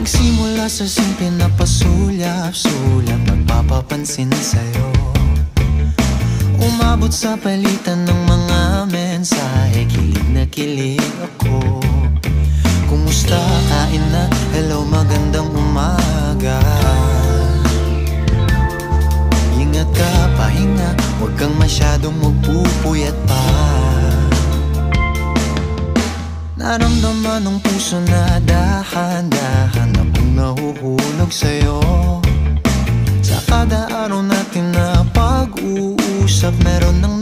Nagsimula sa simple na pasulyap-sulyap, nagpapapansin sa'yo. Umabot sa palitan ng mga mensahe, kilig na kilig ako. Kumusta, kain na, hello, magandang umaga. Ingat ka, pahinga, huwag kang masyadong magpupuyat pa. Naramdaman ng puso na dahan-dahan na pang nahuhulog sa'yo. Sa kada araw natin na pag-uusap, meron ng